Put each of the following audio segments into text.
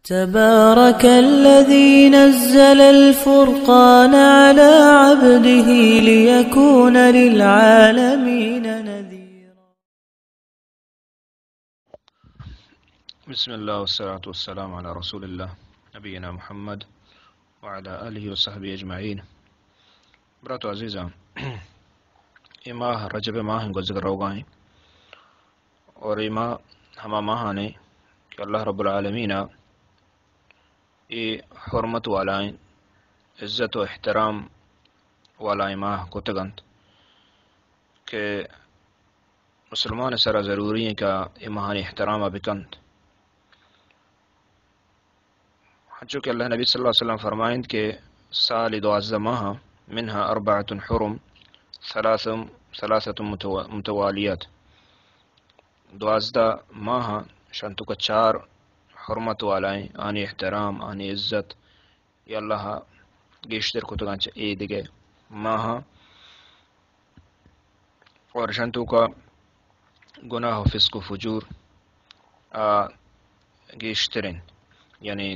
تبارك الذي نزل الفرقان على عبده ليكون للعالمين نذيرا. بسم الله والصلاة والسلام على رسول الله نبينا محمد وعلى آله وصحبه أجمعين. براتو عزیزاں، یہ ماہ رجب ماہ گزر روگا ہیں، اور یہ ماہ ہما ماہ نے کہ اللہ رب العالمین یہ حرمت والائیں، عزت و احترام والائیں ماہ کو تگنت کہ مسلمان سرا ضروری ہے کہ یہ ماہ احترام بکند. چونکہ اللہ نبی صلی اللہ علیہ وسلم فرمائند کہ سال 12 ماہ منها 4 حرم ثلاثة متوالیات، 12 ماہ شنتو کا 4 حرمت والائیں، آنی احترام، آنی عزت، یا اللہ گیشتر کو تگانچ عید گئے ماہ، اور شنتو کا گناہ و فسق و فجور گیشترین، یعنی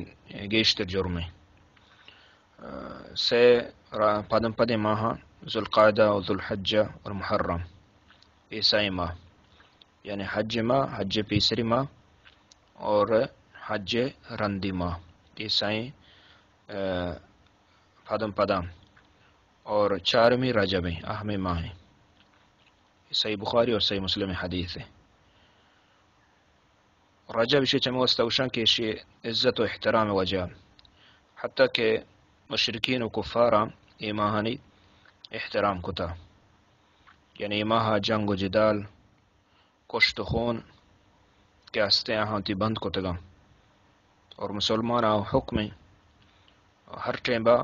گیشتر جرمیں سے پدم پدے ماہ ذوالقعدہ و ذوالحجہ اور محرم، عیسائی ماہ یعنی حج ماہ، حج پیسری ماہ اور حج رندی ماہ، عیسائی پدم پدام، اور 4ویں رجبیں اہم ماہ ہیں. صحیح بخاری اور صحیح مسلم حدیث ہے. رجب شی چموستوشن کے شی عزت و احترام وجہ، حتیٰ کہ مشرکین و کفارا یہ ماہانی احترام کتا، یعنی یہ ماہ جنگ و جدال، کشت و خون کے ہستے آہانتی بند کتگا، اور مسلمان حکم ہر ٹیمبا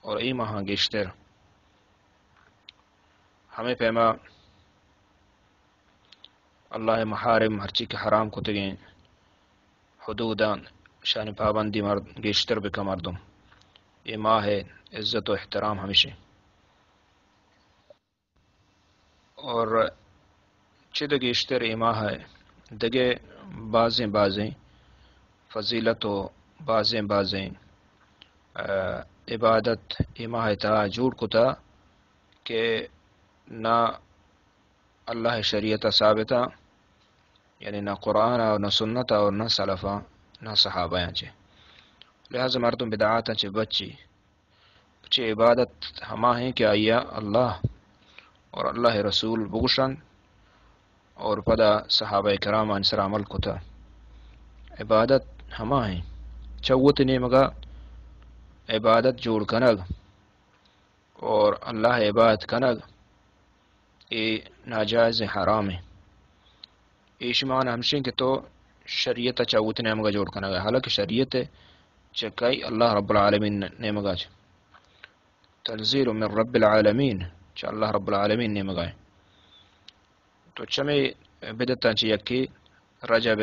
اور ای ماہ گیشتر ہمیں پیما اللہ محارم ہر چی کے حرام کتگیں، حدودان شان پابندی مرد گیشتر بکا مردم. یہ ماہ ہے عزت و احترام ہمیشہ، اور چد گیشتر یہ ماہ ہے دگے بازیں فضیلت و بازیں عبادت یہ ماہ تا جوڑ کتا کہ نہ اللہ شریعت ثابتہ، یعنی نہ قرآن اور نہ سنت اور نہ سلفہ نہ صحابہ چے، لہذا مردم بدعات چے بچی عبادت ہما ہیں کہ آیا اللہ اور اللہ رسول بگشن اور پدا صحابہ کرام انسر عمل کتا. عبادت ہما ہیں چوت نیمگا عبادت جوڑ کنگ اور اللہ عبادت کنگ یہ ناجائز حرام ہے. ایشمان ہمشن کہ تو شریعت چوت نیمگا جوڑ کنگ، حالانکہ شریعت چکائی اللہ رب العالمین نیمگا چ تنزیل من رب العالمین چا اللہ رب العالمین نیمگا ہے. تو چمے بدتا چی یکی رجب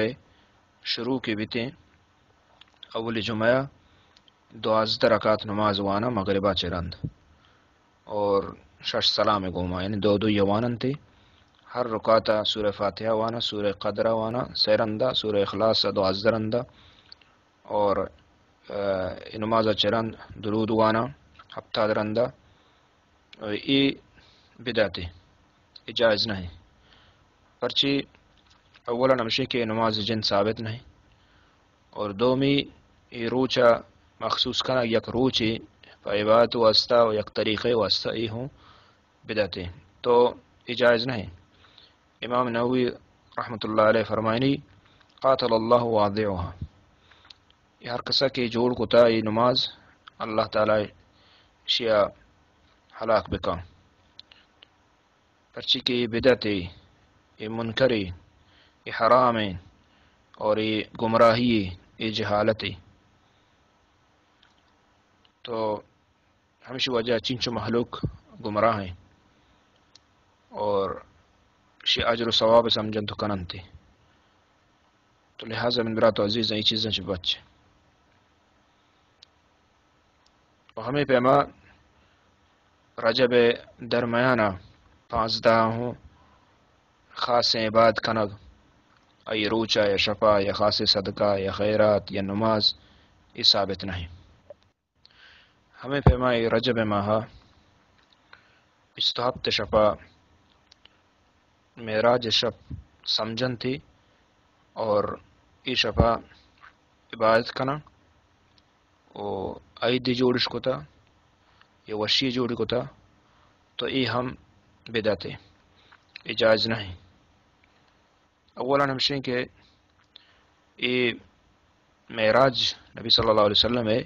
شروع کی بیتیں اول جمعہ 12 رکعت نماز وانا مغربہ چرند اور 6 سلام گوما، یعنی 2 یوانن تی ہر رکعتا سورہ فاتحہ وانا، سورہ قدرہ وانا سیرندہ، سورہ اخلاص 12 رندہ، اور نماز چرند درود وانا ہفتہ درندہ. یہ بدعتی جائز نہیں، پرچی اولا نمشی کے نماز جن ثابت نہیں، اور دومی یہ روچا مخصوص کنا یک روچی عبادت واسطہ و یک طریقے واسطہ یہ ہوں بدعتی، تو یہ جائز نہیں. امام نووی رحمۃ اللہ علیہ فرمائنی قاتل اللہ واضعها، یہ ہر کسا کی جوڑ کتا یہ نماز اللہ تعالی شیعہ ہلاک بکا، پرچی کی یہ بدعتی، یہ منکری، یہ حرام ہے، اور یہ گمراہی، یہ جہالتی. تو ہمیشہ وجہ چنچو محلوق گمراہ ہیں اور شی اجر و ثواب سمجھن تو کنن تھی، تو لہٰذا من برات و عزیز یہ چیزیں چھ بچ. اور ہمیں پیما رجب درمیانہ 15 خاص عبادت کنگ ای روچا یا شفا یا خاص صدقہ یا خیرات یا نماز یہ ثابت نہیں. ہمیں پیمائی رجب ماہ استحبت شفا معراج شب سمجھن تھی اور ای شفا عبادت کنا او عید جوڑش کو تھا یا وشی جوڑی کو تھا تو ای ہم بدعت اجاز نہیں. اولا ہمشین کہ ای معراج نبی صلی اللہ علیہ وسلم ہے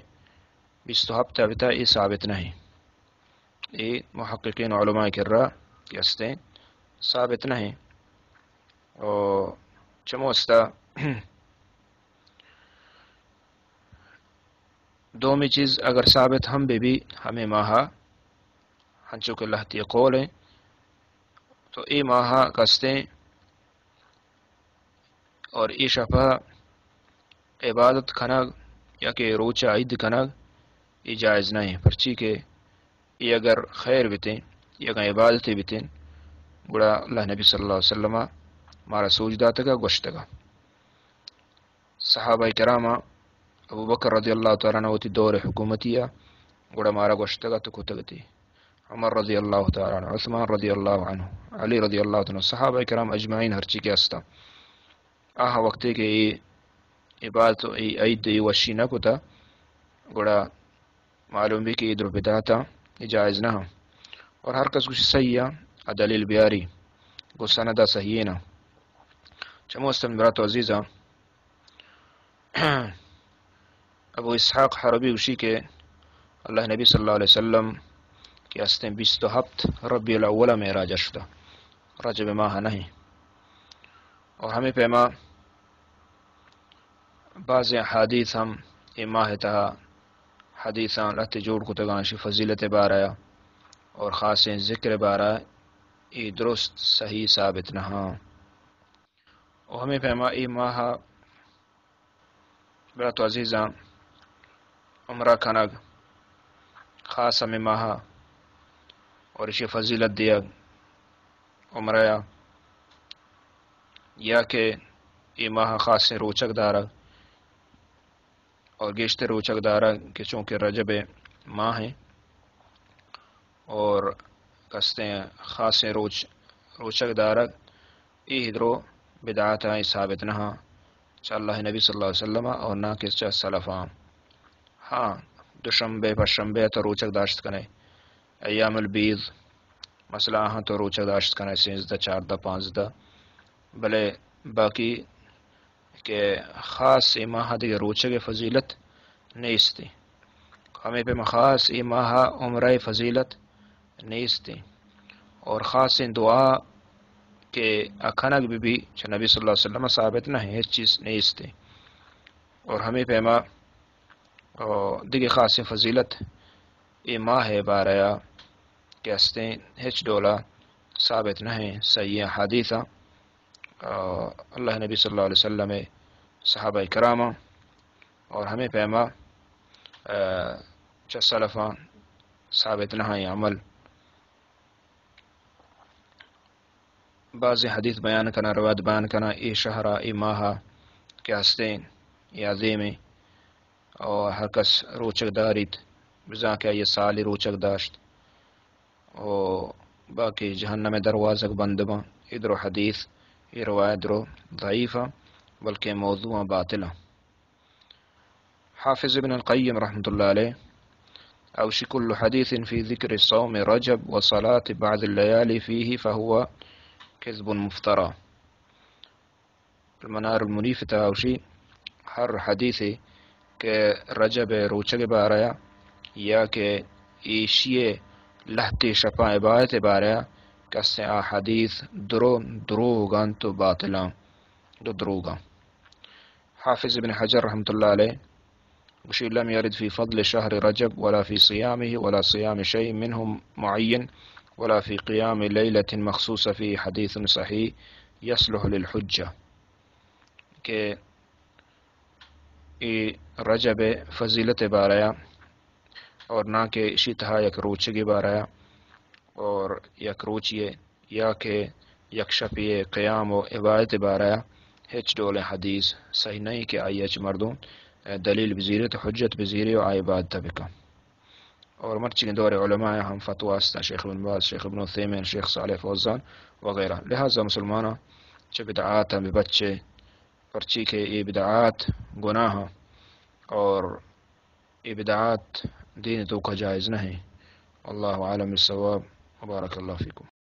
استحبت ابتا ای ثابت نہیں. ای محققین علماء کررا کہستے ثابت نہیں. اور چموستا دومی چیز اگر ثابت ہم بھی ہمیں ماہا ہنچو کے لہتی قول ہیں تو ای ماہا کستے اور ای شفا عبادت کھنگ یا کہ روچہ عید کھنگ ای جائز نہیں. پرچی کہ ای اگر خیر بتیں یا اگر عبادتی بتیں گڑا اللہ نبی صلی اللہ علیہ وسلم مارا سوجدات کا گوشت کا. صحابہ کرامہ ابو بکر رضی اللہ تعالیٰ عنہ ہوتی دور حکومتیہ گڑا مارا گوشت کا تو کتگتی. عمر رضی اللہ تعالیٰ عنہ، عثمان رضی اللہ عنہ، علی رضی اللہ عنہ، صحابہ کرام اجمعین ہر چی کے استا آہا وقتے کہ ای عبادت ای عید ای وشی نہ کتا گڑا معلوم بھی کہ عید رو بداتا جائز نہ. اور ہر کس کچھ صحیح ہے دلیل بیاری گو سندہ صحیح نہ. چمو استمرات عزیزہ ابو اسحاق حربی وشی کے اللہ نبی صلی اللہ علیہ وسلم کی استیں 27 ربیع الاول معراج اشتا رجب ماہ نہیں. اور ہمیں پیما بعض حدیث ہم ای ماہ تہا حدیثاں لہتے جوڑ کو تگانشی فضیلت بارا اور خاص ذکر بارا ای درست صحیح ثابت نہ. اور ہمیں پیما ای ماہ بڑا تو عزیزاں عمرہ کھنگ خاص ہمیں ماہ اور اسی فضیلت دیا عمرہ یا کہ ای ماہ خاص سے روچک دارا اور گیشت روچک دارا کہ چونکہ رجب ماہ ہیں اور کستے ہیں خاص سے روچک دارا ای ہدرو بدعات آئی ثابت نہ چا اللہ نبی صلی اللہ علیہ وسلم اور نہ کہ چا سلفان. ہاں دوشنبے پشنبے تو روچک داشت کنے ایام البید مسئلہ ہاں تو روچک داشت کنے 13 14 15 بلے باقی کہ خاص ای ماہ دیگر روچک فضیلت نیستی. ہمیں پہ خاص ای ماہ عمرہ فضیلت نیستی اور خاص دعا کہ اکھنگ بھی چھ نبی صلی اللہ علیہ وسلم ثابت نہ ہے چیز نیستی. اور ہمیں پیما دیگر خاص فضیلت ای ماہ باریا کہ استیں ہچ ڈولا ثابت نہ ہے صحیح حدیثہ اللہ نبی صلی اللہ علیہ وسلم صحابہ کرامہ اور ہمیں پیما سلفاں ثابت نہ ہے عمل. بعض حدیث بیان کرنا روایت بیان کرنا ای شہرہ ای ماہا کہ ہستیں یا عظیم اور ہر کس روچک دارید بزا کہ یہ سالی روچک داشت اور باقی جہنم دروازک بندباں ادرو حدیث یہ روایت درو ضعیفہ بلکہ موضوع باطلہ. حافظ ابن القیم رحمۃ اللہ علیہ اوشی کل حدیث فی ذکر صوم رجب وصلاة بعض الليالي فیہ فہو کذب مفترى. المنار المنیف تاوشی ہر حدیث کہ رجب روچگ باریا یا کہ ایشیے لہتی شپا عبادت باریا کسے حدیث دروغان تو باطلاں دروغا. حافظ ابن حجر رحمۃ اللہ علیہ وشی لم يرد في فضل شهر رجب ولا في صيامه ولا صيام شيء منه معين ولا في قيام ليلة مخصوصة فيه حديث صحيح يصلح للحجة. کہ رجب فضیلت باریا اور نہ کہ اسی طرح یک روچگی باریا اور یک روچیے یا کہ یک شپیے قیام و عبادت باریا هیچ دول حدیث صحیح نہیں کہ آئی اچ مردوں دلیل بزیرے تو حجت بزیرے و آئی بات تبکا اور مرچی دور علماء ہم فتویٰ استا شیخ ابن باز شیخ ابن عثیمین شیخ صالح فوزان وغیرہ. لہذا مسلمانہ چھ بدعات ہم بچے پرچی کے یہ بدعات گناہ اور یہ بدعات دین تو کا جائز نہیں. اللہ عالم الصواب. وبارک اللہ فیکم.